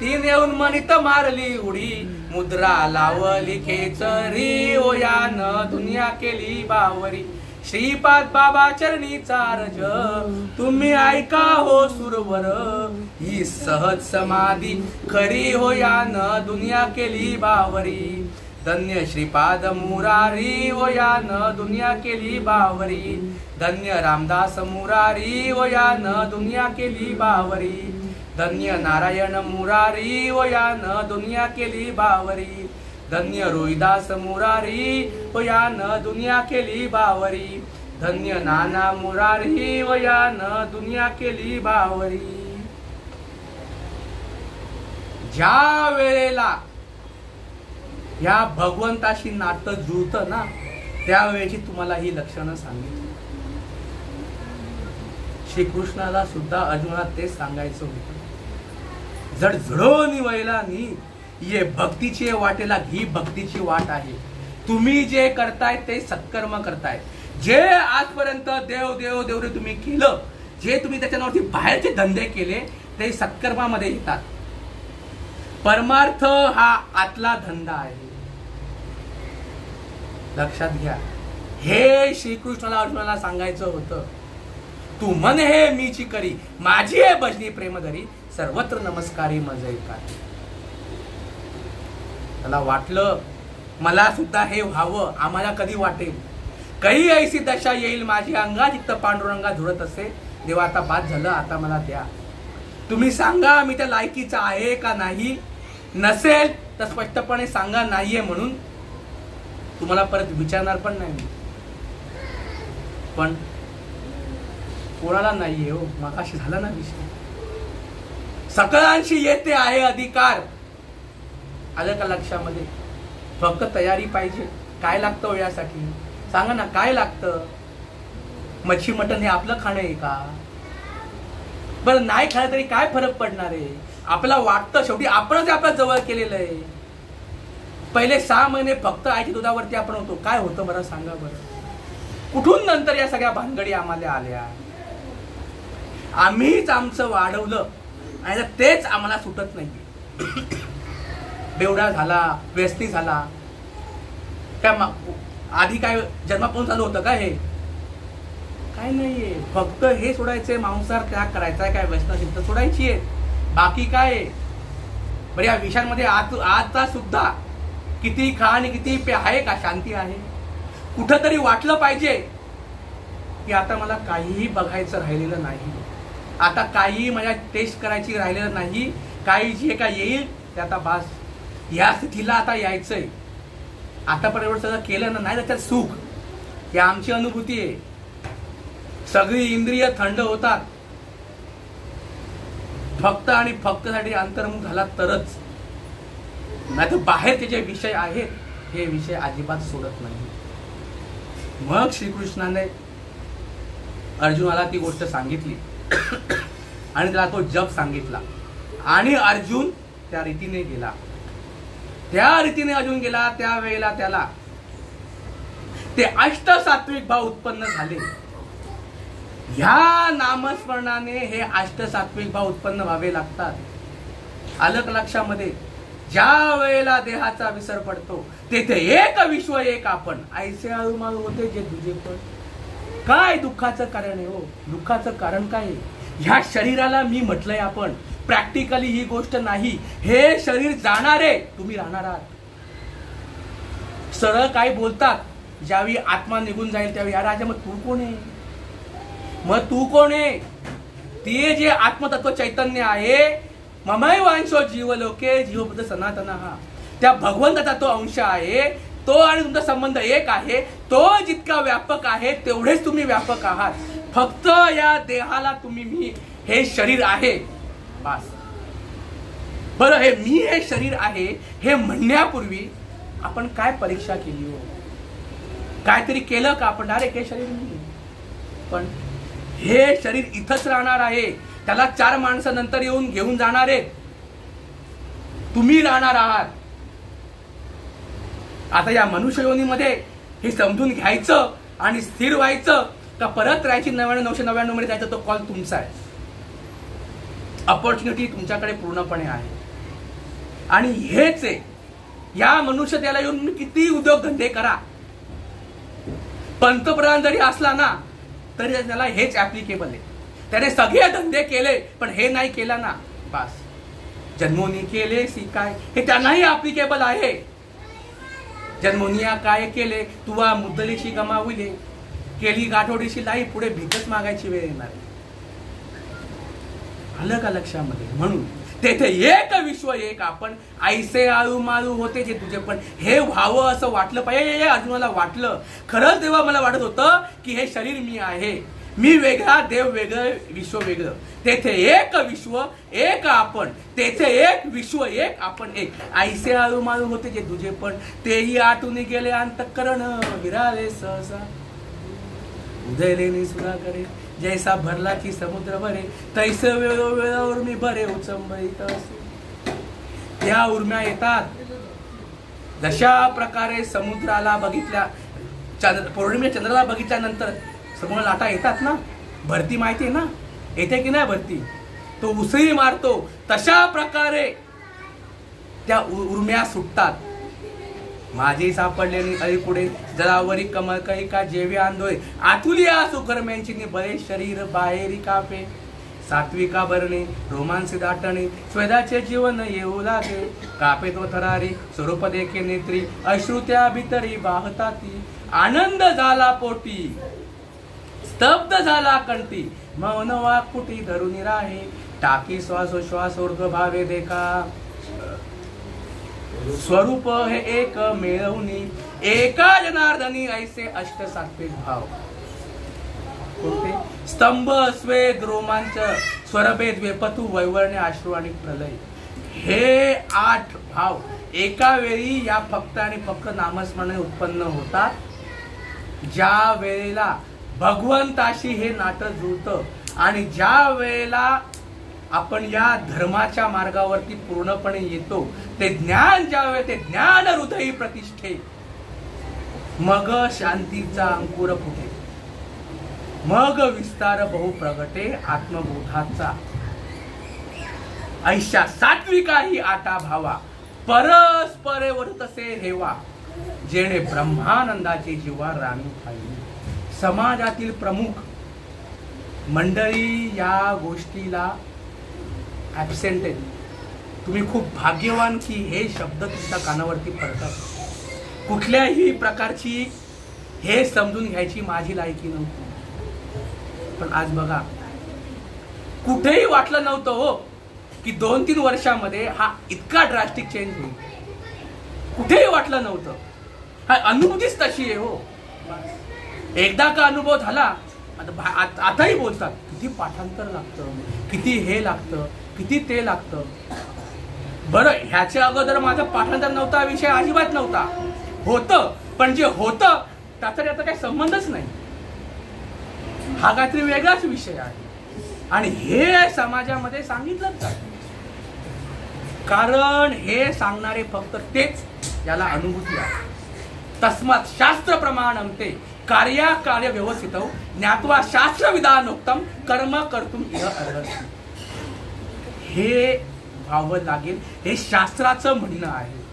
तिने उन्मनित मारली उडी मुद्रा लावली खेचरी हो यान दुनिया केली बावरी. श्रीपाद बाबा चरणीचा रज तुम्ही ऐका हो सुरवर ही सहज समाधी खरी हो यान दुनिया केली बावरी. धन्य श्रीपाद मुरारी ओ यान दुनिया केली बावरी धन्य रामदास मुरारी ओ यान दुनिया केली बावरी धन्य नारायण मुरारी ओ यान दुनिया केली बावरी धन्य रोहिदास मुरारी ओ यान दुनिया केली बावरी धन्य नाना मुरारी ओ यान दुनिया केली बावरी. ज्या वेळेला या भगवंताशी नातं जुळतं ना त्यावेळेची तुम्हाला ही लक्षणं सांगितली. श्रीकृष्णाला सुद्धा अर्जुनाला तेच सांगायचं होतं. जड झडोनी वैला नी ये भक्तीची वाटेला ही भक्तीची वाट आहे. तुम्ही जे करताय ते सत्कर्म करताय. जे आजपर्यंत देव देव देवरे तुम्ही केलं जे तुम्ही त्याच्यावरती बाहेरचे धंदे केले ते सत्कर्मामध्ये येतात. परमार्थ हा आतला धंदा आहे. लक्षात घ्या. हे श्रीकृष्णाला अर्जुनाला सांगायचं होतं. तू मन हे मीची करी माझी हे भजनी प्रेमधरी सर्वत्र नमस्कारी मजैकार. त्याला वाटलं मला सुद्धा हे व्हावं. आम्हाला कधी वाटेल काही ऐसी दशा येईल माझी अंगा जिथं पांडुरंगा झुरत असे. देवा आता बाद झालं आता मला द्या. तुम्ही सांगा मी त्या लायकीचा आहे का नाही. नसेल तर स्पष्टपणे सांगा नाहीये म्हणून तुम्हाला परत विचारणार पण नाही. पण कोणाला नाहीये हो. मगाशी झाला ना विषय. सकळांशी येते आहे अधिकार. आलं का लक्षामध्ये. फक्त तयारी पाहिजे. काय लागतं यासाठी सांगा ना. काय लागतं. मच्छी मटण हे आपलं खाणं आहे का. बरं नाही खाल्लं तरी काय फरक पडणार आहे. आपल्याला वाटतं शेवटी आपणच आपल्या जवळ केलेलं आहे. पहिले 6 महिने फक्त आईच्या दुधावरती आपण होतो. काय होतं बरं सांगा बरं. कुठून नंतर या सगळ्या भानगडी आम्हाला आल्या. आम्हीच आमचं वाढवलं आणि तेच आम्हाला सुटत नाही. बेवडा झाला व्यस्ती झाला. काय आधी काय जन्मापासून चालू होतं का हे. काय नाहीये. फक्त हे सोडायचंय. मांसाहार त्याग करायचा. काय व्यसनाचिंत सोडायची आहे. बाकी काय. बरं या विषयांमध्ये आता सुद्धा किती खा आणि किती पे आहे का शांती आहे. कुठंतरी वाटलं पाहिजे की आता मला काहीही बघायचं राहिलेलं नाही. आता काही माझ्या टेस्ट करायची राहिलेलं नाही. काही जे काय येईल ते आता बास. या स्थितीला आता यायचंय. आतापर्यंत सगळं केलं ना नाही त्याच्यात सुख. ही आमची अनुभूती आहे. सगळी इंद्रिय थंड होतात फक्त आणि फक्त साठी अंतर्मुख झाला तरच. नाही तर बाहेरचे जे विषय आहेत हे विषय अजिबात सोडत नाही. मग श्रीकृष्णाने अर्जुनाला ती गोष्ट सांगितली आणि त्याला तो जप सांगितला आणि अर्जुन त्या रीतीने गेला. त्या रीतीने अर्जुन गेला त्यावेळेला त्याला ते अष्टसात्विक भाव उत्पन्न झाले. ह्या नामस्मरणाने हे अष्टसात्विक भाव उत्पन्न व्हावे लागतात. आलं का लक्षामध्ये. ज्या वेळेला देहाचा विसर पडतो तेथे एक विश्व एक आपण. ऐसे आळूमाळू होते जे तुझे पण. काय दुःखाचं कारण आहे हो? दुःखाचं कारण काय आहे? ह्या शरीराला मी म्हटलंय आपण प्रॅक्टिकली ही गोष्ट नाही. हे शरीर जाणार आहे, तुम्ही राहणार आहात. सरळ काय बोलतात, ज्यावेळी आत्मा निघून जाईल त्यावेळी या राजा मग तू कोण आहे? मग तू कोण आहे? ते जे आत्मतत्व चैतन्य आहे, ममैवांशो जीवलोके जीवबुद्ध सनातन, हा त्या भगवंताचा तो अंश आहे. तो आणि तुमचा संबंध एक आहे. तो जितका व्यापक आहे तेवढेच तुम्ही व्यापक आहात. फक्त या देहाला तुम्ही मी हे शरीर आहे बस. बरं, हे मी हे शरीर आहे हे म्हणण्यापूर्वी आपण काय परीक्षा केली हो? काहीतरी केलं का आपण? डायरेक्ट हे शरीर नाही, पण हे शरीर इथंच राहणार आहे. त्याला 4 माणसं नंतर येऊन घेऊन जाणार आहेत. तुम्ही राहणार आहात. आता या मनुष्य योनीमध्ये हे समजून घ्यायचं आणि स्थिर व्हायचं का परत राहायची 99,999 मध्ये जायचं, तो कॉल तुमचा आहे. ऑपॉर्च्युनिटी तुमच्याकडे पूर्णपणे आहे. आणि हेच आहे, या मनुष्य त्याला येऊन मी किती उद्योगधंदे करा, पंतप्रधान जरी असला ना तरी त्याला हेच ऍप्लिकेबल आहे. त्याने सगळे धंदे केले पण हे नाही केला ना बस. जन्मोनी केले सी काय हे त्यांनाही ऍप्लिकेबल आहे. जन्मोनिया काय केले तुवा मुद्दलीशी गमाविले, केली गाठोडीशी लाई, पुढे भीकच मागायची वेळ येणार. आलं का लक्षामध्ये? म्हणून तेथे एक विश्व एक आपण. ऐसे आळू माळू होते जे तुझे पण. हे व्हावं असं वाटलं पाहिजे. अर्जुनाला वाटलं. खरंच तेव्हा मला वाटत होतं की हे शरीर मी आहे, मी वेगळा, देव वेगळं, विश्व वेगळं. तेथे एक विश्व एक आपण. तेथे एक विश्व एक आपण एक. ऐसे आळू माळू होते जे तुझे पण. तेही आटून गेले अंतःकरण, विराले सहसा उदयले निसुरा करे. जैसा भरला की समुद्र भरे, तैसे वेळोवेळा उर्मी भरे उचंबळीत असे. त्या उर्म्या येतात जशा प्रकारे समुद्राला बघितल्या, पौर्णिमेच्या चंद्राला बघितल्यानंतर समोर लाटा येतात ना, भरती माहिती आहे ना, येते की नाही भरती, तो उसळी मारतो तशा प्रकारे त्या उर्म्या सुटतात. माझी सापडलेली अलीपुढे जलावरी कमल काही का जेवे आंदोय, आतुलिया सुकर्म्यांची बळे शरीर बाहेरी कापे. सात्विका भरणे रोमांसी दाटणे, स्वेदाचे जीवन येऊ लागे. कापे तो थरारी स्वरूप देखे नेत्री, अश्रुत्या भीतरी वाहताती. आनंद झाला पोटी स्तब्ध झाला कंठी, मौन वाकुटी धरुनी राहे. टाकी श्वासोश्वास ऊर्ध्व भावे देखा, स्वरूप हे एक मिळवणी. एका जनार्दनी ऐसे अष्ट सात्विक भाव. कोणते? स्तंभ, स्वेद, रोमांच, स्वरभेद, वेपतू, वैवर्ण्य, अश्रू आणि प्रलय. हे 8 भाव एका वेळी या फक्त आणि फक्त नामस्मरणाने उत्पन्न होतात. ज्या वेळेला भगवंताशी हे नातं जुळतं आणि ज्या वेळेला आपण या धर्माच्या मार्गावरती पूर्णपणे येतो, ते ज्ञान ज्यावेळेस, ते ज्ञान हृदयी प्रतिष्ठे, मग शांतीचा अंकुर फुटे, मग विस्तार बहु प्रगटे आत्मबोधाचा. ऐशा सात्विका ही आटा भावा, परस्परे वर्तसे हेवा, जेणे ब्रह्मानंदाची जीवा राणी खाली. समाजातील प्रमुख मंडळी या गोष्टीला ऍबसेंट आहे. तुम्ही खूप भाग्यवान की हे शब्द तुमच्या कानावरती पडतात. कुठल्याही प्रकारची हे समजून घ्यायची माझी लायकी नव्हती. पण आज बघा, कुठेही वाटलं नव्हतं हो की 2-3 वर्षामध्ये हा इतका ड्रास्टिक चेंज होईल. कुठेही वाटलं नव्हतं. हा अनुभूतीच तशी आहे हो. एकदा का अनुभव झाला, आताही बोलतात किती पाठांतर लागतं, किती हे लागतं, किती ते लागतं. बरं, ह्याच्या अगोदर माझा पाठांतर नव्हता, विषय अजिबात नव्हता. होतं, पण जे होतं त्याचा त्याचा काही संबंधच नाही. हा काहीतरी वेगळाच विषय आहे आणि हे समाजामध्ये सांगितलंच आहे. कारण हे सांगणारे फक्त तेच याला अनुभूती आहे. तस्मात शास्त्र प्रमाणमते कार्या कार्य व्यवस्थित ज्ञात्वा शास्त्र विधानोक्तम कर्म कर्तुम इह अर्हसि. हे व्हावं लागेल, हे शास्त्राचं म्हणणं आहे.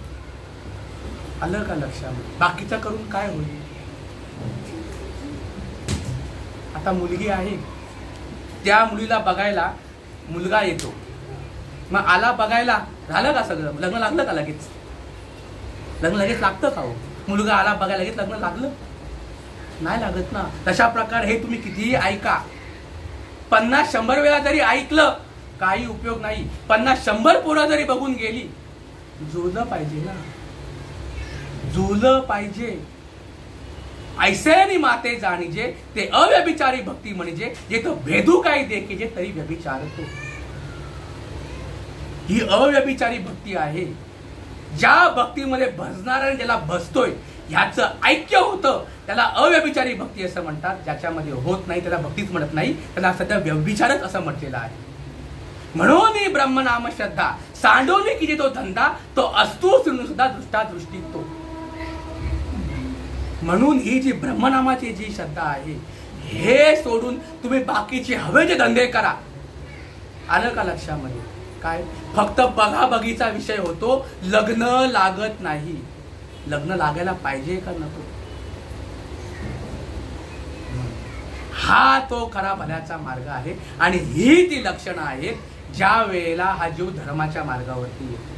आलं का लक्षामध्ये? बाकीचं करून काय होईल? आता मुलगी आहे, त्या मुलीला बघायला मुलगा येतो, मग आला बघायला, झालं का सगळं? लग्न लागलं का लगेच? लग्न लगेच लागतं का हो? मुलगा आला बघायला लगेच लग्न लागलं? नाही लागत ना. तशा प्रकारे हे तुम्ही कितीही ऐका, 50-100 वेळा जरी ऐकलं काही उपयोग नाही. 50-100 पोरं जरी बघून गेली, जुळलं पाहिजे ना, जुळलं पाहिजे. ऐसे माते जाणीजे ते अव्यभिचारी भक्ती म्हणजे जे तो भेदू काही देखीजे तरी व्यभिचारतो. ही अव्यभिचारी भक्ती आहे. ज्या भक्तीमध्ये भजणाऱ्याने ज्याला भजतोय ह्याचं ऐक्य होतं त्याला अव्यभिचारी भक्ती असं म्हणतात. ज्याच्यामध्ये होत नाही त्याला भक्तीच म्हणत नाही, त्याला सध्या व्यभिचारच असं म्हटलेलं आहे. म्हणून ब्रह्मनाम श्रद्धा सांडोनी की जे तो धंदा तो असतो सुद्धा दृष्टा दृष्टी तो. म्हणून ही जी ब्रह्मनामाची जी श्रद्धा आहे हे सोडून तुम्ही बाकीचे हवेचे धंदे करा. आलं का लक्षामध्ये? काय फक्त बघा बघीचा विषय होतो, लग्न लागत नाही. लग्न लागायला पाहिजे का नको? हा तो खरा भल्याचा मार्ग आहे. आणि ही ती लक्षणं आहेत ज्या वेळेला हा जीव धर्माच्या मार्गावरती येतो.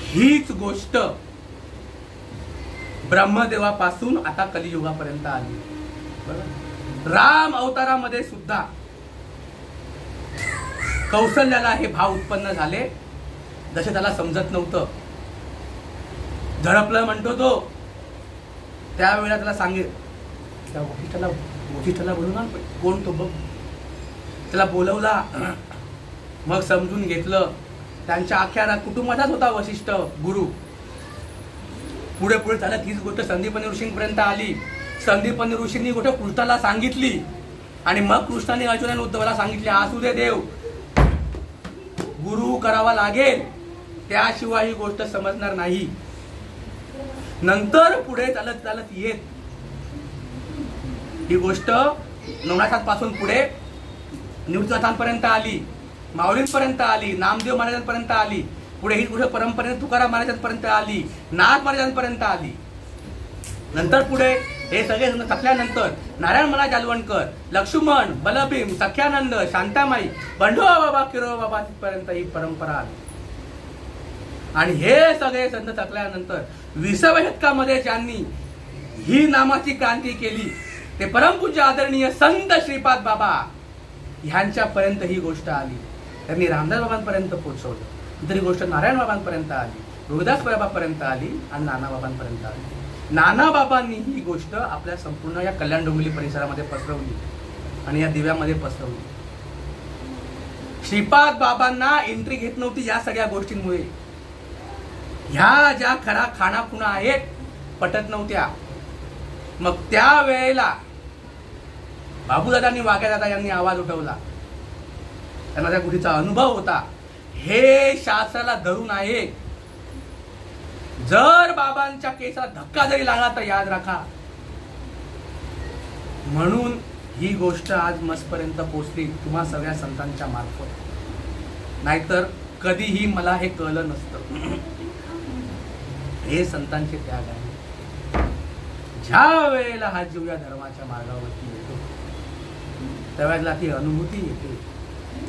हीच गोष्ट ब्रह्मदेवापासून आता कलियुगापर्यंत आली. राम अवतारामध्ये सुद्धा कौशल्याला हे भाव उत्पन्न झाले, जसे त्याला समजत नव्हतं. झडपलं म्हणतो तो, त्यावेळेला त्याला सांगेल त्या वशिष्ठाला बोलू ना, कोण तो बघ. त्याला बोलवला, मग समजून घेतलं. त्यांच्या अख्या कुटुंबाचाच होता वशिष्ठ गुरु. पुढे पुढे झालं. तीच गोष्ट संदीपनी ऋषींपर्यंत आली. संदीपनी ऋषींनी गोष्ट कृष्णाला सांगितली आणि मग कृष्णाने अर्जुनाने उद्धवाला सांगितले, असू दे देव, गुरु करावा लागेल, त्याशिवाय ही गोष्ट समजणार नाही. नंतर पुढे चालत चालत येत ही गोष्ट नवनाथांपासून पुढे निवृत्तीनाथांपर्यंत आली, माऊलींपर्यंत आली, नामदेव महाराजांपर्यंत आली. पुढे ही गोष्ट परंपरेने तुकाराम महाराजांपर्यंत आली, नाथ महाराजांपर्यंत आली. नंतर पुढे हे सगळे थकल्यानंतर नारायण मना जालवणकर, लक्ष्मण, बलभीम, सख्यानंद, शांतामाई, बंडोबा बाबा, किरो बाबा पर्यंत ही परंपरा आली. आणि हे सगळे संत थकल्यानंतर 20व्या शतकामध्ये ज्यांनी ही नामाची क्रांती केली ते परमपूज्य आदरणीय संत श्रीपाद बाबा ह्यांच्यापर्यंत ही गोष्ट आली. त्यांनी रामदास बाबांपर्यंत पोहोचवलं. तरी गोष्ट नारायण बाबांपर्यंत आली, रोहिदास बाबांपर्यंत आली आणि नाना बाबांपर्यंत आली. नाना बाबांनी ही गोष्ट आपल्या संपूर्ण या कल्याण डोंबिवली परिसरामध्ये पसरवली आणि या दिव्यामध्ये पसरवली. श्रीपाद बाबांना एंट्री घेत नव्हती या सगळ्या गोष्टींमुळे. ह्या ज्या खरा खाणाखुणा आहेत पटत नव्हत्या. मग त्या वेळेला बाबूदादांनी वाघ्यादादा यांनी आवाज उठवला. त्यांना त्या गोष्टीचा अनुभव होता. हे शास्त्राला धरून आहे. जर बाबांच्या केसाला धक्का जरी लागला तर याद राखा. म्हणून ही गोष्ट आज मजपर्यंत पोहोचली तुम्हा सगळ्या संतांच्या मार्फत. नाहीतर कधीही मला हे कळलं नसतं. हे संतांचे त्याग आहे. ज्या वेळेला हा जीव या धर्माच्या मार्गावरती येतो त्यावेळेला ती अनुभूती येते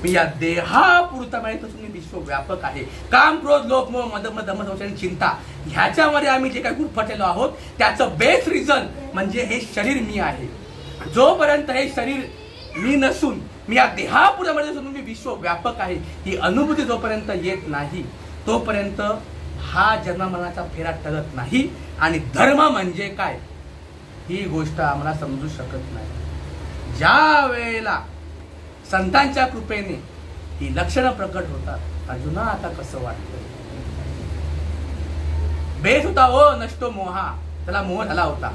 मी या देहापुरता माहिती तुम्ही विश्व व्यापक आहे. काम, क्रोध, लोभ, मोह, मद, धम्म, संशय, चिंता ह्याच्यामध्ये आम्ही जे काही गुरफटलेलो आहोत त्याचं बेस्ट रिझन म्हणजे हे शरीर मी आहे. जोपर्यंत हे शरीर मी नसून मी या देहापुरामध्ये मी विश्व व्यापक आहे ही अनुभूती जोपर्यंत येत नाही तोपर्यंत हा जन्ममरणाचा फेरा टळत नाही. आणि धर्म म्हणजे काय ही गोष्ट आम्हाला समजू शकत नाही. ज्या वेळेला संतांच्या कृपेने ही लक्षणं प्रकट होतात, अर्जुना आता कसं वाटतं. बेस होता हो नष्टो मोहा, त्याला मोह झाला होता.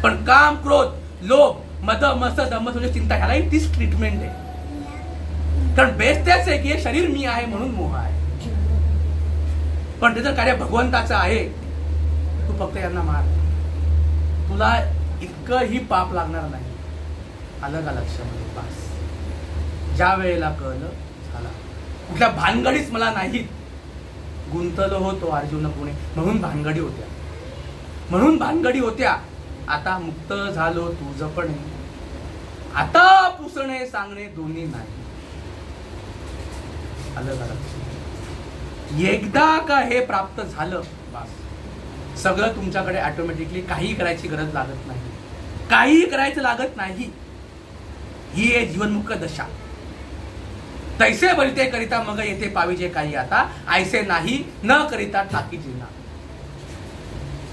पण काम, क्रोध, लोभ, मद, मस्त, धम्म, संशय, चिंता ह्यालाही तीच ट्रीटमेंट आहे. कारण बेस त्याच आहे की हे शरीर मी आहे म्हणून मोह आहे. पण त्याचं कार्य भगवंताचं आहे. तू फक्त यांना मार, तुला इतकंही पाप लागणार नाही. आलं का लक्षामध्ये? पास ज्या वेळेला कळलं झाला. कुठल्या भानगडीच मला नाहीत. गुंतलो होतो अर्जुन पुणे, म्हणून भानगडी होत्या, म्हणून भानगडी होत्या. आता मुक्त झालो तुझपणे, आता पुसणे सांगणे दोन्ही नाही. आलं झालं. एकदा का हे प्राप्त झालं बस सगळं तुमच्याकडे ऑटोमॅटिकली. काही करायची गरज लागत नाही, काही करायचं लागत नाही. ही आहे जीवनमुक्त दशा. तैसे बलिते करिता मग येथे पाविजे काही आता, ऐसे नाही न करिता ठाकी जीना.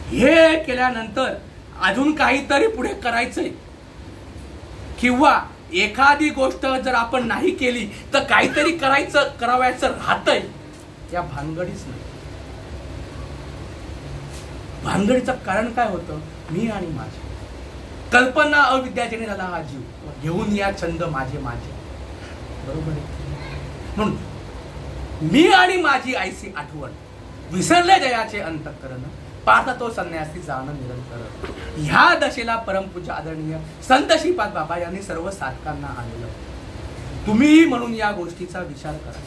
हे केल्यानंतर अजून काहीतरी पुढे करायचंय, किंवा एखादी गोष्ट जर आपण नाही केली तर काहीतरी करावयाचं राहतंय, या भानगडीच नाही. भानगडीचं कारण काय होतं? मी आणि माझे. कल्पना अविद्याजने झाला हा जीव, घेऊन या छंद माझे माझे. बरोबर आहे. म्हणून मी आणि माझी आईची आठवण, विसरले जयाचे अंतःकरण, पार्थ तो संन्यासी जाणं निरंतर. ह्या दशेला परमपूज्य आदरणीय संत श्रीपाद बाबा यांनी सर्व साधकांना आणलं. तुम्हीही म्हणून या गोष्टीचा विचार करा.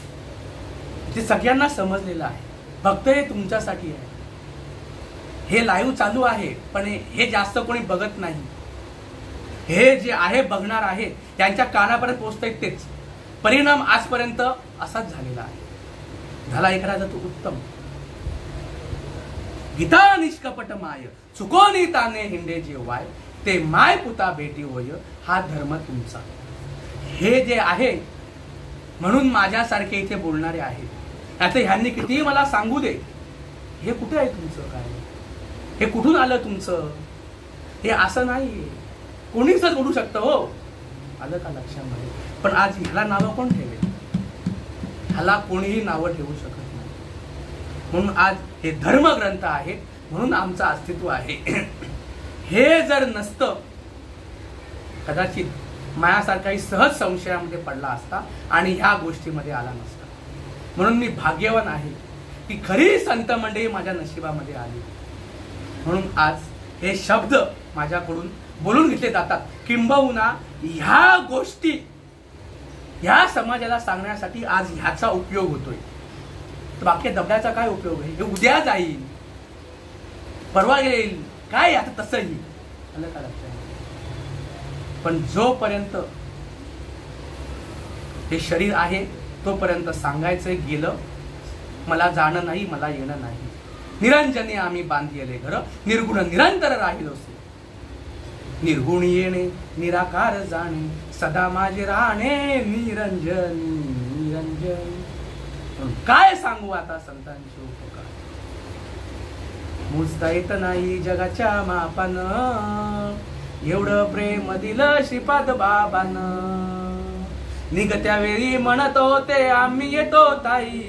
ते सगळ्यांना समजलेलं आहे. फक्त हे तुमच्यासाठी आहे. हे लाईव्ह चालू आहे, पण हे जास्त कोणी बघत नाही. हे जे आहे बघणार आहे त्यांच्या कानापर्यंत पोहोचतंय तेच. परिणाम आजपर्यंत असाच झालेला आहे. झाला एखादा तो उत्तम. गीता निष्कपट माय चुकोनी ताने हिंडे जेवाय, ते माय पुता भेटी होय हा धर्म तुमचा. हे जे आहे म्हणून माझ्यासारखे इथे बोलणारे आहेत. आता ह्यांनी कितीही मला सांगू दे, हे कुठे आहे तुमचं? काय हे कुठून आलं तुमचं? हे असं नाही, कोणीच बोलू शकतं. हो, आलं का लक्षामध्ये? पण आज ह्याला नावं कोण ठेवेल? ह्याला कोणीही नावं ठेवू शकत नाही. म्हणून आज हे धर्मग्रंथ आहेत, म्हणून आमचं अस्तित्व आहे. हे जर नसतं कदाचित माझ्यासारखाही सहज संशयामध्ये पडला असता आणि ह्या गोष्टीमध्ये आला नसता. म्हणून मी भाग्यवान आहे की खरी संत मंडळी माझ्या नशिबामध्ये आली. म्हणून आज हे शब्द माझ्याकडून बोलून घेतले जातात. किंबहुना ह्या गोष्टी ह्या समाजाला सांगण्यासाठी आज ह्याचा उपयोग होतोय. तर बाकी दबड्याचा काय उपयोग आहे? हे उद्या जाईल, परवा येईल, काय आता तसंही आलं का लक्षात? पण जोपर्यंत हे शरीर आहे तोपर्यंत सांगायचं गेलं. मला जाणं नाही, मला येणं नाही. निरंजने आम्ही बांधिले घर, निर्गुण निरंतर राहिलोसे. निर्गुण येणे निराकार जाणे, सदा माझे राहणे निरंजनी निरंजनी. काय सांगू आता संतांचे उपकार? मोजता येत नाही जगाच्या मापान, एवढं प्रेम दिलं श्रीपाद बाबानं. निघत्या वेळी म्हणत होते आम्ही येतो ताई,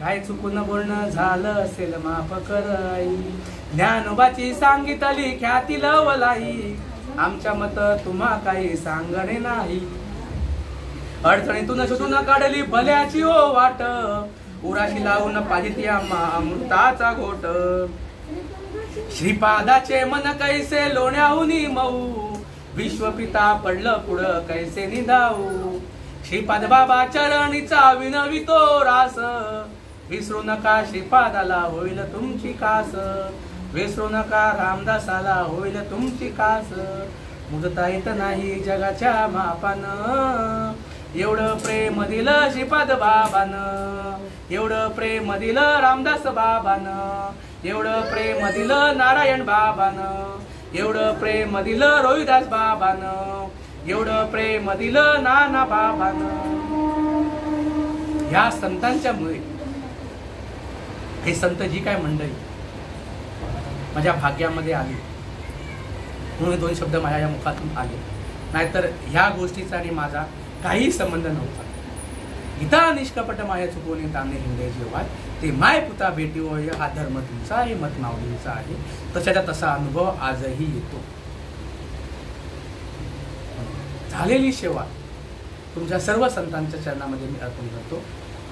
काय चुकून बोलणं झालं असेल माफ कर आई. ज्ञानोबाची सांगितली ख्याती लवलाई, आमच्या मत तुम्हा काही सांगणे नाही. अडचणीतून शोधून काढली भल्याची ओ वाट, उराशी लावून पाहिजे अमृताचा घोट. श्रीपादाचे मन कैसे लोण्याहुनी मऊ, विश्वपिता पडलं पुढं कैसे निधावू. श्रीपाद बाबा चरणीचा विनवितो रास, विसरू नका श्रीपादाला होईल तुमची कास. विसरू नका रामदासाला होईल तुमची कास. मुदता येत नाही जगाच्या मापानं, एवढं प्रेम दिलं श्रीपाद बाबानं. एवढं प्रेम दिलं रामदास बाबानं. एवढं प्रेम दिलं नारायण बाबानं. एवढं प्रेम दिलं रोहिदास बाबानं. एवढं प्रेम दिलं नाना बाबानं. ह्या संतांच्या मुळे हे संत जी काय मंडळी माझ्या भाग्यामध्ये आली, म्हणून 2 शब्द माझ्या या मुखातून आले. नाहीतर ह्या गोष्टीचा आणि माझा काही संबंध नव्हता. गीता निष्कपट माया चुकवणे ताने हिंदे जेव्हा, ते माय पुता भेटी होय हा धर्म तुमचा आहे, मत माऊलीचा आहे. तशाचा तसा अनुभव आजही येतो. झालेली सेवा तुमच्या सर्व संतांच्या चरणामध्ये मी अर्पण करतो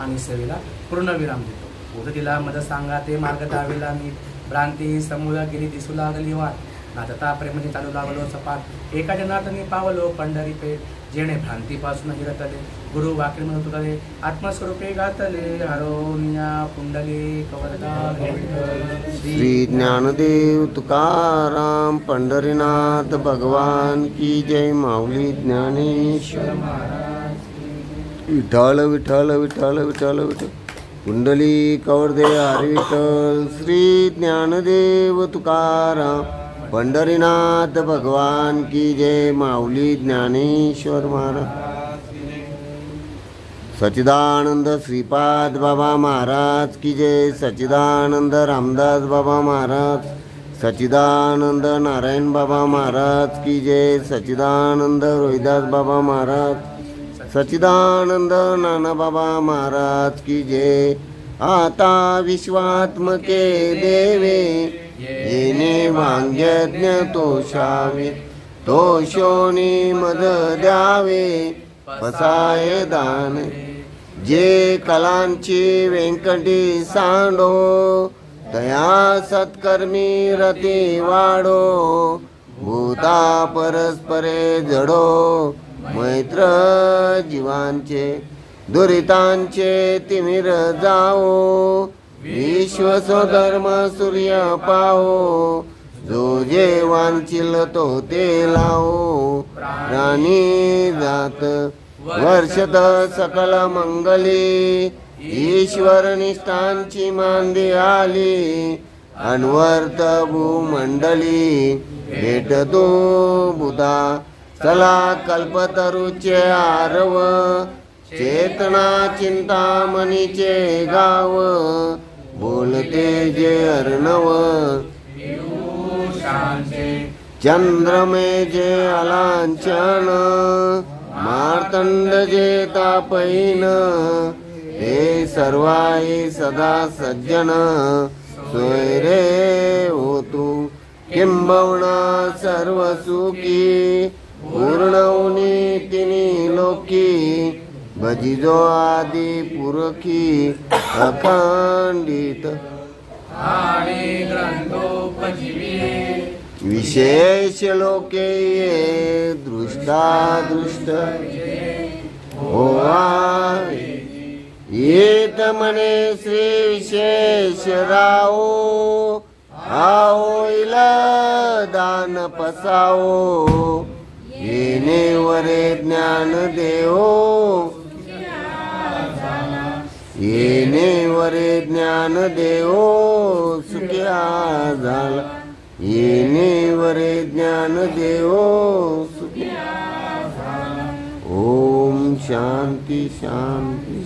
आणि सेवेला पूर्णविराम देतो. बोध दिला मद सांगा ते मार्ग दावेला मी, भ्रांती समूळ गेली दिसू लागली वाट. नाचता प्रेमने चालू लागलो सपाट एका जनातनी पावलो पंढरी पे जेणे भ्रांतीपासून हिरतले गुरु वाक्य म्हणत उतरले आत्मस्वरूपे गातले हरोनिया पुंडली कवरदा श्री ज्ञानदेव तुकाराम पंढरीनाथ भगवान की जय. माऊली ज्ञानेश्वर विठ्ठल विठ्ठल विठ्ठल विठ्ठल विठ्ठल कुंडली कवरदे हरी विठ्ठल. श्री ज्ञानदेव तुकाराम पंढरीनाथ भगवान की जय. माऊली ज्ञानेश्वर महाराज. सच्चिदानंद श्रीपाद बाबा महाराज की जय. सच्चिदानंद रामदास बाबा महाराज. सच्चिदानंद नारायण बाबा महाराज की जय. सच्चिदानंद रोहिदास बाबा महाराज. सच्चिदानंद नाना बाबा महाराज की जय. आता विश्वात्मके देवे येणे वांग्यज्ञ तोषावे तोषोनी मद द्यावे पसाय दान जे कलांची व्यंकटी सांडो तया सत्कर्मी रती वाढो भूता परस्परे जडो मैत्र जीवांचे दुरितांचे तिमिर जाओ विश्व स्वधर्म सूर्य पाहो जो जे वांचिल तो ते लावो प्राणी जात वर्षत सकल मंगली ईश्वर निष्ठांची मांदी आली अनवर्त भूमंडली भेटतो बुधा चला कल्पतरुचे आरव चेतना चिंतामणीचे गाव बोलते जे अर्णव चंद्रमे जे अलांछन मार्तंड जे तापहीन हे सर्वाई सदा सज्जन सोयरे होतू किंबहुना सर्व सुखी पूर्णवनी तिनी लोकी भजिजो आदि पुरखी अखंडित विशेष लोके ये दृष्टा दृष्ट होवा येत मने श्री विशेष राओ आओ दान पसाओ येणे वरे ज्ञान देवो येणे वरे ज्ञान देवो सुख्या झाला येणे वरे ज्ञान देवो सुख्या ओम शांती शांती.